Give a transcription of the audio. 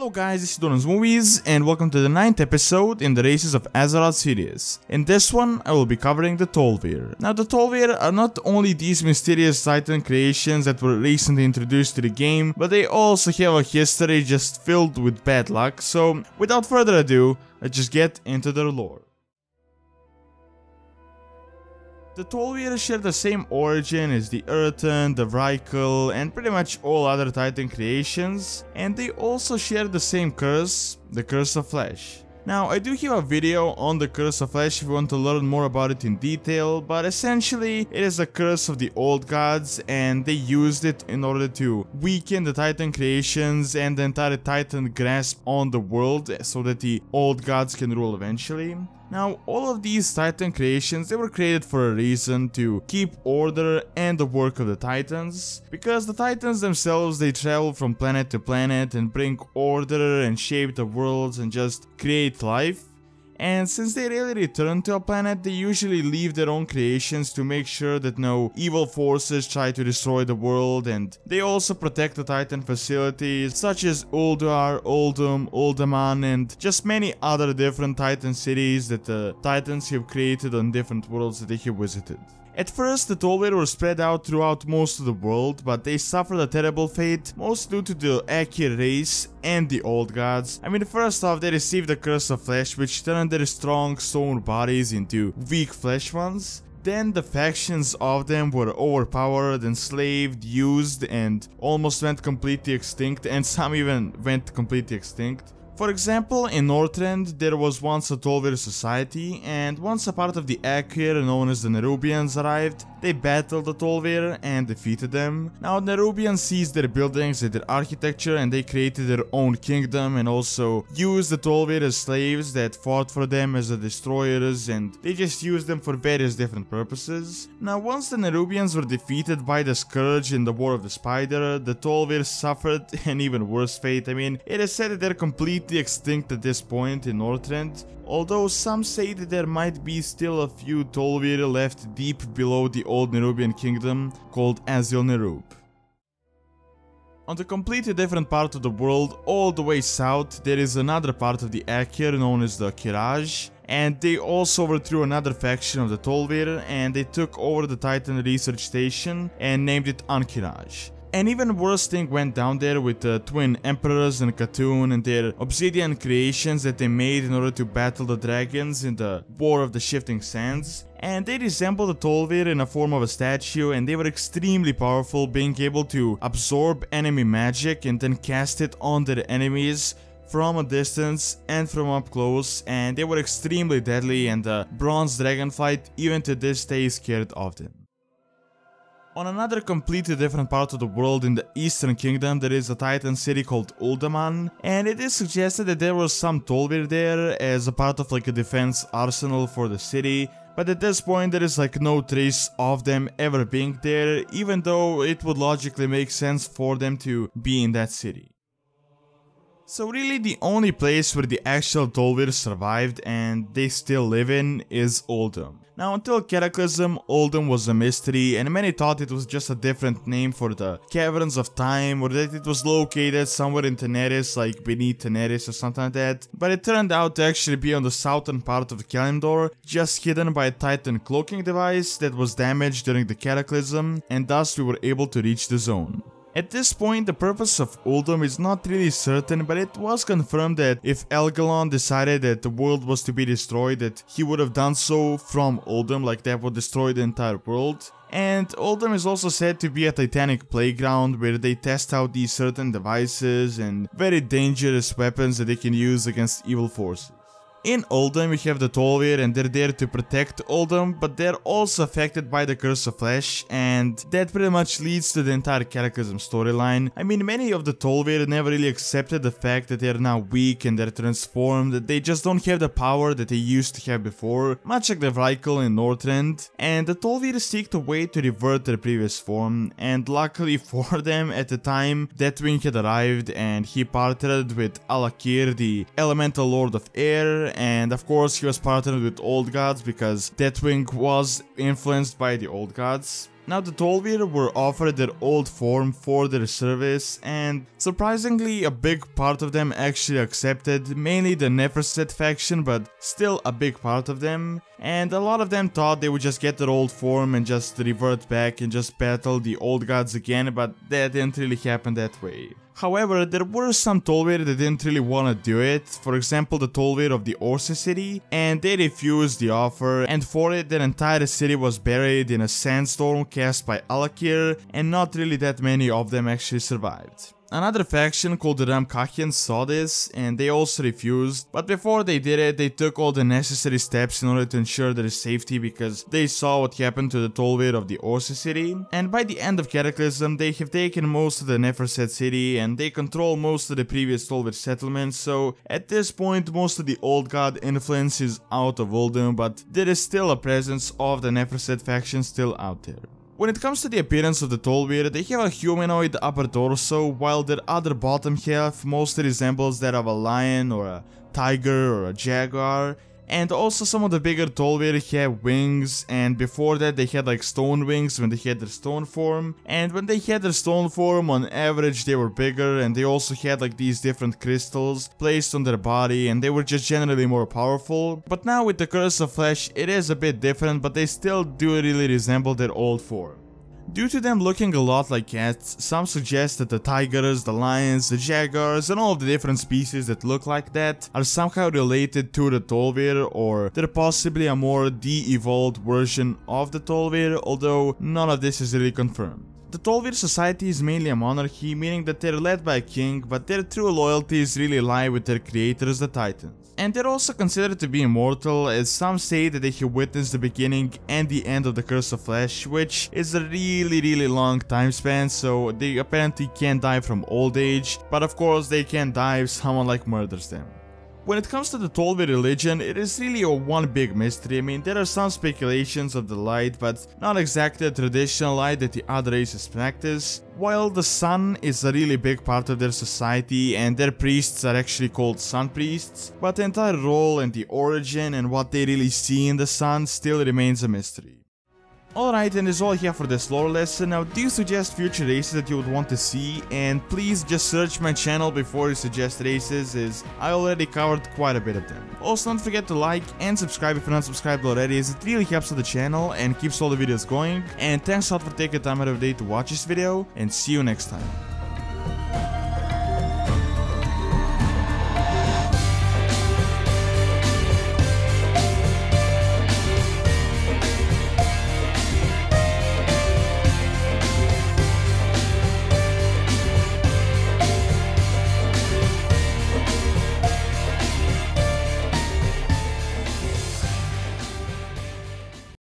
Hello guys, this is Don's Movies and welcome to the 9th episode in the Races of Azeroth series. In this one, I will be covering the Tol'vir. Now the Tol'vir are not only these mysterious titan creations that were recently introduced to the game, but they also have a history just filled with bad luck, so without further ado, let's just get into their lore. The Tol'vir share the same origin as the Earthen, the Vrykul, and pretty much all other Titan creations, and they also share the same curse, the Curse of Flesh. Now, I do have a video on the Curse of Flesh if you want to learn more about it in detail, but essentially it is a curse of the old gods and they used it in order to weaken the Titan creations and the entire Titan grasp on the world so that the old gods can rule eventually. Now, all of these Titan creations, they were created for a reason, to keep order and the work of the Titans, because the Titans themselves, they travel from planet to planet and bring order and shape the worlds and just create life. And since they rarely return to a planet, they usually leave their own creations to make sure that no evil forces try to destroy the world, and they also protect the Titan facilities such as Ulduar, Uldum, Uldaman, and just many other different Titan cities that the Titans have created on different worlds that they have visited. At first, the Tol'vir were spread out throughout most of the world, but they suffered a terrible fate, mostly due to the Akir race and the old gods. I mean, first off, they received the Curse of Flesh, which turned their strong stone bodies into weak flesh ones. Then the factions of them were overpowered, enslaved, used, and almost went completely extinct, and some even went completely extinct. For example, in Northrend, there was once a Tol'vir society, and once a part of the Akir known as the Nerubians arrived, they battled the Tol'vir and defeated them. Now, Nerubians seized their buildings and their architecture, and they created their own kingdom and also used the Tol'vir as slaves that fought for them as the destroyers, and they just used them for various different purposes. Now, once the Nerubians were defeated by the Scourge in the War of the Spider, the Tol'vir suffered an even worse fate. I mean, it is said that they're completely extinct at this point in Northrend, although some say that there might be still a few Tol'vir left deep below the old Nerubian kingdom called Azil-Nerub. On the completely different part of the world, all the way south, there is another part of the Akir known as the Kiraj, and they also overthrew another faction of the Tol'vir and they took over the Titan research station and named it Ankiraj. An even worse thing went down there with the twin emperors and Khatoon and their obsidian creations that they made in order to battle the dragons in the War of the Shifting Sands. And they resembled the Tol'vir in a form of a statue, and they were extremely powerful, being able to absorb enemy magic and then cast it on their enemies from a distance and from up close, and they were extremely deadly, and the Bronze Dragonflight even to this day is scared of them. On another completely different part of the world in the Eastern Kingdom, there is a Titan city called Uldaman, and it is suggested that there was some Tol'vir there as a part of like a defense arsenal for the city, but at this point there is like no trace of them ever being there, even though it would logically make sense for them to be in that city. So really the only place where the actual Tol'vir survived and they still live in is Uldum. Now, until Cataclysm, Uldum was a mystery, and many thought it was just a different name for the Caverns of Time, or that it was located somewhere in Teneris, like beneath Teneris or something like that. But it turned out to actually be on the southern part of Kalimdor, just hidden by a Titan cloaking device that was damaged during the Cataclysm, and thus we were able to reach the zone. At this point, the purpose of Uldum is not really certain, but it was confirmed that if Elgalon decided that the world was to be destroyed, that he would have done so from Uldum, like that would destroy the entire world. And Uldum is also said to be a titanic playground where they test out these certain devices and very dangerous weapons that they can use against evil forces. In Uldum, we have the Tol'vir, and they're there to protect Uldum, but they're also affected by the Curse of Flesh, and that pretty much leads to the entire Cataclysm storyline. I mean, many of the Tol'vir never really accepted the fact that they're now weak and they're transformed, that they just don't have the power that they used to have before, much like the Vrykul in Northrend, and the Tol'vir seek a way to revert their previous form, and luckily for them, at the time, Deathwing had arrived, and he partnered with Alakir, the Elemental Lord of Air, and of course he was partnered with old gods because Deathwing was influenced by the old gods. Now the Tol'vir were offered their old form for their service, and surprisingly a big part of them actually accepted, mainly the Neferset faction, but still a big part of them, and a lot of them thought they would just get their old form and just revert back and just battle the old gods again, but that didn't really happen that way. However, there were some Tol'vir that didn't really want to do it, for example the Tol'vir of the Orse city, and they refused the offer, and for it their entire city was buried in a sandstorm cast by Alakir, and not really that many of them actually survived. Another faction called the Ramkachians saw this, and they also refused, but before they did it, they took all the necessary steps in order to ensure their safety because they saw what happened to the Tol'vir of the Orse city, and by the end of Cataclysm, they have taken most of the Neferset city, and they control most of the previous Tol'vir settlements, so at this point, most of the old god influence is out of Uldum, but there is still a presence of the Neferset faction still out there. When it comes to the appearance of the Tol'vir, they have a humanoid upper torso, while their other bottom half mostly resembles that of a lion or a tiger or a jaguar, and also some of the bigger Tol'vir have wings, and before that they had like stone wings when they had their stone form, and when they had their stone form on average they were bigger, and they also had like these different crystals placed on their body, and they were just generally more powerful. But now with the Curse of Flesh it is a bit different, but they still do really resemble their old form. Due to them looking a lot like cats, some suggest that the tigers, the lions, the jaguars, and all of the different species that look like that are somehow related to the Tol'vir, or they're possibly a more de-evolved version of the Tol'vir, although none of this is really confirmed. The Tol'vir society is mainly a monarchy, meaning that they're led by a king, but their true loyalties really lie with their creators, the Titans. And they're also considered to be immortal, as some say that they have witnessed the beginning and the end of the Curse of Flesh, which is a really long time span, so they apparently can't die from old age, but of course they can die if someone like murders them. When it comes to the Tol'vir religion, it is really one big mystery. I mean, there are some speculations of the light, but not exactly the traditional light that the other races practice. While the sun is a really big part of their society, and their priests are actually called sun priests, but the entire role and the origin and what they really see in the sun still remains a mystery. Alright, and that's all I have for this lore lesson. Now, do you suggest future races that you would want to see? And please just search my channel before you suggest races, as I already covered quite a bit of them. Also, don't forget to like and subscribe if you're not subscribed already, as it really helps with the channel and keeps all the videos going. And thanks a lot for taking time out of the day to watch this video, and see you next time.